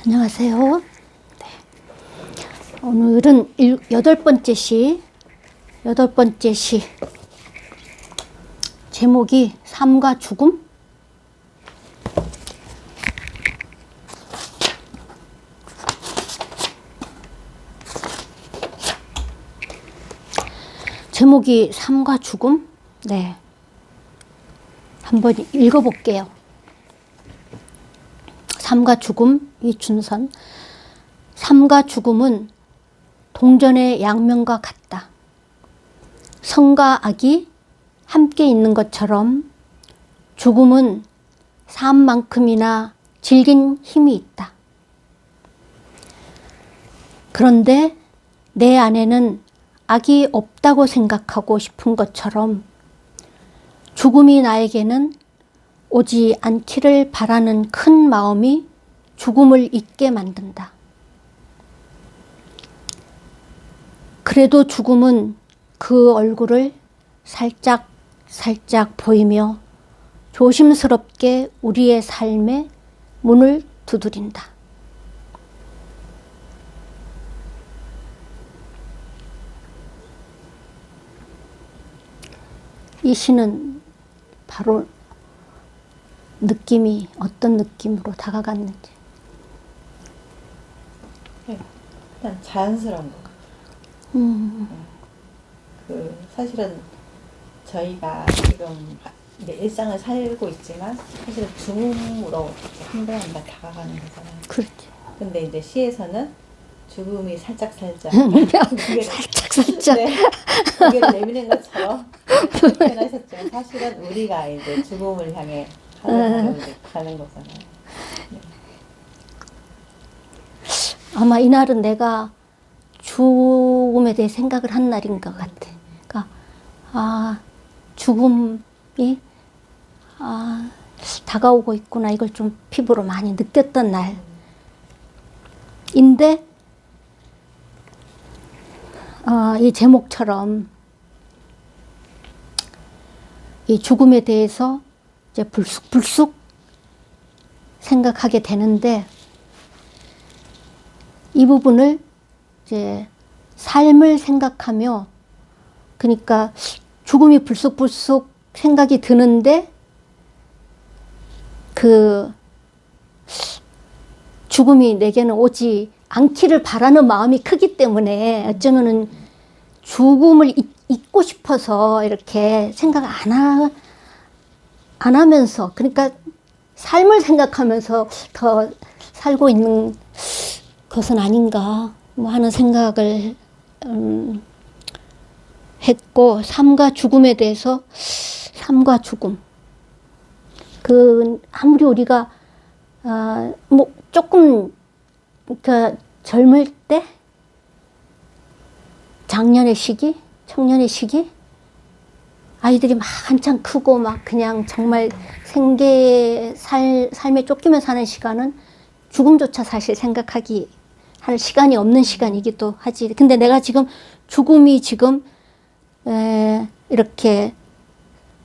안녕하세요. 네. 오늘은 8번째 시, 제목이 삶과 죽음? 제목이 삶과 죽음? 네. 한번 읽어볼게요. 삶과 죽음, 이준선. 삶과 죽음은 동전의 양면과 같다. 선과 악이 함께 있는 것처럼 죽음은 삶만큼이나 질긴 힘이 있다. 그런데 내 안에는 악이 없다고 생각하고 싶은 것처럼 죽음이 나에게는 오지 않기를 바라는 큰 마음이 죽음을 잊게 만든다. 그래도 죽음은 그 얼굴을 살짝 보이며 조심스럽게 우리의 삶에 문을 두드린다. 이 시는 바로 느낌이 어떤 느낌으로 다가갔는지. 그냥 자연스러운 것 같아요. 사실은 저희가 지금 일상을 살고 있지만 사실은 죽음으로 한 번 한 번 다가가는 거잖아요. 그렇지. 근데 이제 시에서는 죽음이 살짝 살짝. 네, 고개를 내미는 것처럼 표현하셨지만 사실은 우리가 이제 죽음을 향해 가는 거잖아요. 네. 아마 이날은 내가 죽음에 대해 생각을 한 날인 것 같아. 그러니까 죽음이 다가오고 있구나, 이걸 좀 피부로 많이 느꼈던 날인데 이 제목처럼 이 죽음에 대해서 이제 불쑥 생각하게 되는데, 이 부분을 이제 삶을 생각하며, 그러니까 죽음이 불쑥 생각이 드는데 그 죽음이 내게는 오지 않기를 바라는 마음이 크기 때문에 어쩌면은 죽음을 잊고 싶어서 이렇게 생각 안 하면서, 그러니까 삶을 생각하면서 더 살고 있는 것은 아닌가 뭐 하는 생각을 했고, 삶과 죽음에 대해서, 삶과 죽음, 아무리 우리가 뭐 조금 그러니까 젊을 때, 장년의 시기, 청년의 시기, 아이들이 막 한창 크고 막 그냥 정말 삶에 쫓기며 사는 시간은 죽음조차 사실 생각하기 할 시간이 없는 시간이기도 하지. 근데 내가 지금 죽음이 지금 이렇게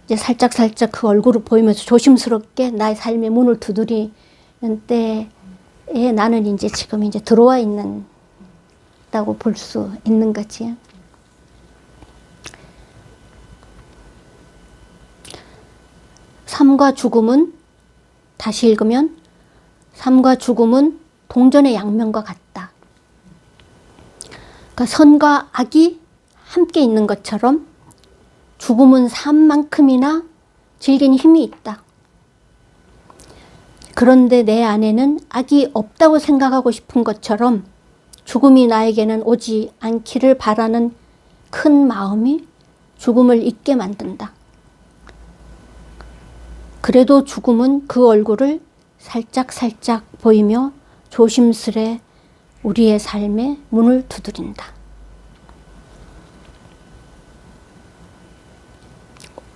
이제 살짝 그 얼굴을 보이면서 조심스럽게 나의 삶의 문을 두드리는 때에 나는 이제 지금 이제 들어와 있다고 볼 수 있는 거지. 삶과 죽음은, 다시 읽으면, 삶과 죽음은 동전의 양면과 같다. 그러니까 선과 악이 함께 있는 것처럼 죽음은 삶만큼이나 질긴 힘이 있다. 그런데 내 안에는 악이 없다고 생각하고 싶은 것처럼 죽음이 나에게는 오지 않기를 바라는 큰 마음이 죽음을 잊게 만든다. 그래도 죽음은 그 얼굴을 살짝 보이며 조심스레 우리의 삶에 문을 두드린다.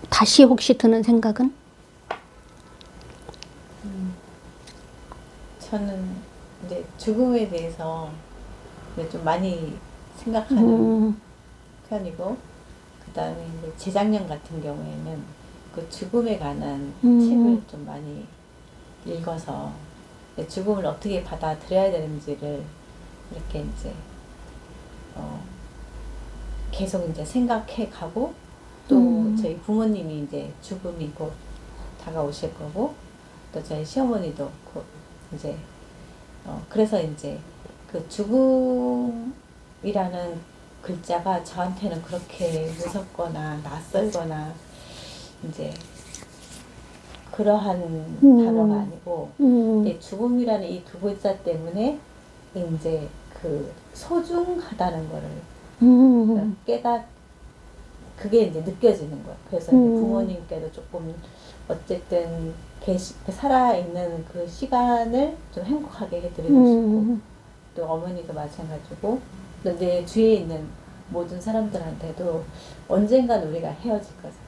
다시 혹시 드는 생각은? 저는 이제 죽음에 대해서 이제 좀 많이 생각하는 편이고, 그다음에 이제 재작년 같은 경우에는 그 죽음에 관한 책을 좀 많이 읽어서 죽음을 어떻게 받아들여야 되는지를 이렇게 이제 계속 이제 생각해 가고 또 저희 부모님이 이제 죽음이 곧 다가오실 거고 또 저희 시어머니도 곧 이제 그래서 이제 그 죽음이라는 글자가 저한테는 그렇게 무섭거나 낯설거나 이제 그러한 단어가 아니고 이 죽음이라는 이 두 글자 때문에 이제 그 소중하다는 거를 그게 이제 느껴지는 거예요. 그래서 이제 부모님께도 조금 어쨌든 살아있는 그 시간을 좀 행복하게 해드리고 싶고 또 어머니도 마찬가지고 또 내 주위에 있는 모든 사람들한테도 언젠간 우리가 헤어질 거잖아.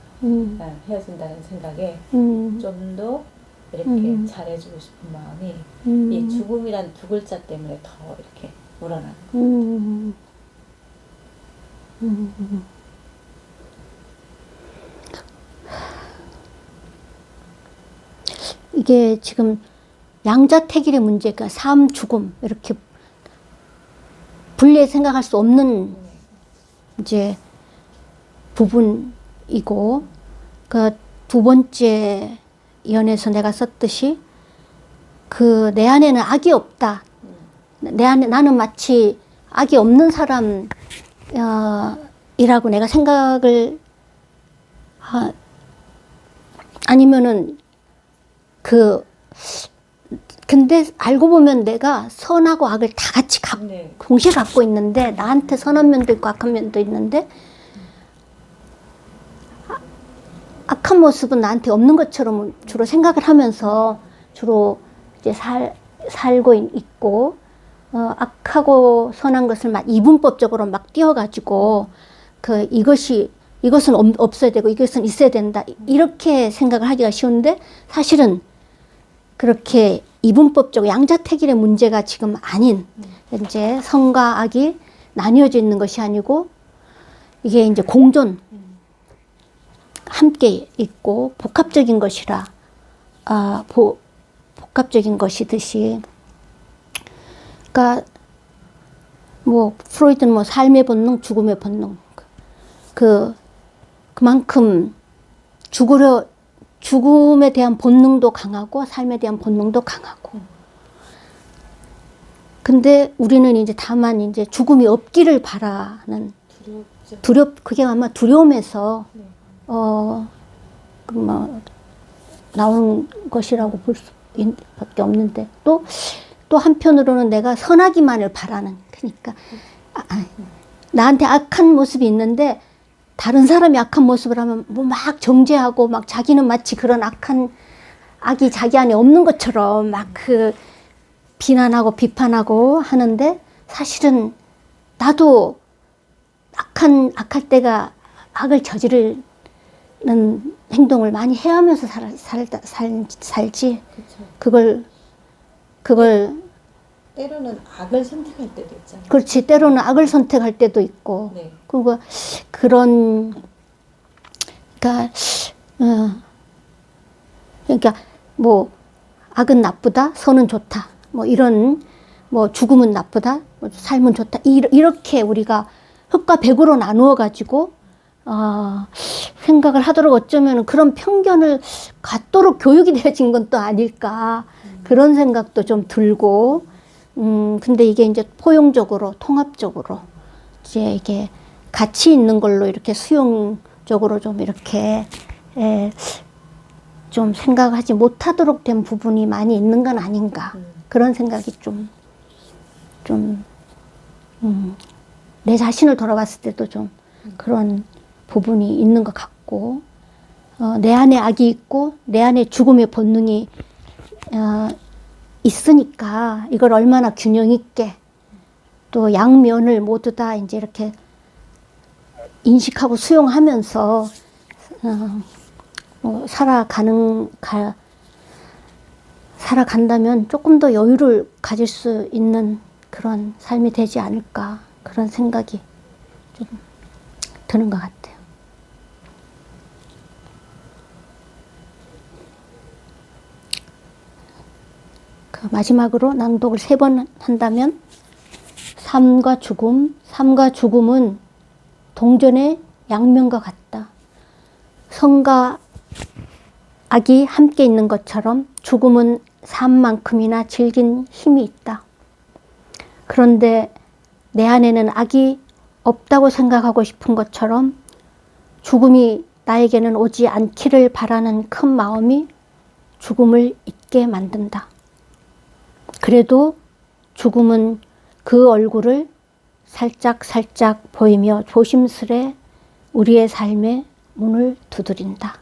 헤어진다는 생각에 좀 더 이렇게 잘해주고 싶은 마음이 이 죽음이란 두 글자 때문에 더 이렇게 우러나는 거예요. 이게 지금 양자택일의 문제가 삶, 죽음 이렇게 분리해 생각할 수 없는 이제 부분이고 그 두 번째 연에서 내가 썼듯이 그 내 안에는 악이 없다. 내 안에 나는 마치 악이 없는 사람 이라고 내가 생각을 아니면은 근데 알고 보면 내가 선하고 악을 다 같이 동시에 갖고 있는데 나한테 선한 면도 있고 악한 면도 있는데 악한 모습은 나한테 없는 것처럼 주로 생각을 하면서 주로 이제 살고 있고 악하고 선한 것을 막 이분법적으로 막 띄워가지고 이것은 없어야 되고 이것은 있어야 된다 이렇게 생각을 하기가 쉬운데 사실은 그렇게 이분법적 양자택일의 문제가 지금 아닌 이제 선과 악이 나뉘어져 있는 것이 아니고 이게 이제 공존 함께 있고 복합적인 것이라 복합적인 것이듯이 그러니까 뭐 프로이드는 뭐 삶의 본능, 죽음의 본능 그만큼 죽음에 대한 본능도 강하고 삶에 대한 본능도 강하고 근데 우리는 이제 다만 이제 죽음이 없기를 바라는 그게 아마 두려움에서 나오는 것이라고 볼 수밖에 없는데 또 한편으로는 내가 선하기만을 바라는 그러니까 나한테 악한 모습이 있는데 다른 사람이 악한 모습을 하면 뭐 막 정죄하고 막 자기는 마치 그런 악이 자기 안에 없는 것처럼 막 비난하고 비판하고 하는데 사실은 나도 악할 때가 악을 저지르는 행동을 많이 해하면서 살지. 그쵸. 그걸 때로는 악을 선택할 때도 있잖아요. 그렇지. 때로는 악을 선택할 때도 있고. 네. 그러니까 뭐 악은 나쁘다, 선은 좋다. 뭐 이런 뭐 죽음은 나쁘다, 뭐 삶은 좋다. 이렇게 우리가 흑과 백으로 나누어 가지고 생각을 하도록 어쩌면 그런 편견을 갖도록 교육이 되어진 건 또 아닐까 그런 생각도 좀 들고 근데 이게 이제 포용적으로 통합적으로 이제 이게 가치 있는 걸로 이렇게 수용적으로 좀 이렇게 좀 생각하지 못하도록 된 부분이 많이 있는 건 아닌가 그런 생각이 내 자신을 돌아봤을 때도 좀 그런 부분이 있는 것 같고 내 안에 악이 있고 내 안에 죽음의 본능이 있으니까 이걸 얼마나 균형 있게 또 양면을 모두 다 이제 이렇게 인식하고 수용하면서 살아간다면 조금 더 여유를 가질 수 있는 그런 삶이 되지 않을까 그런 생각이 좀 드는 것 같아요. 그 마지막으로 낭독을 3번 한다면 삶과 죽음은 동전의 양면과 같다. 선과 악이 함께 있는 것처럼 죽음은 삶만큼이나 질긴 힘이 있다. 그런데 내 안에는 악이 없다고 생각하고 싶은 것처럼 죽음이 나에게는 오지 않기를 바라는 큰 마음이 죽음을 잊게 만든다. 그래도 죽음은 그 얼굴을 살짝 보이며 조심스레 우리의 삶의 문을 두드린다.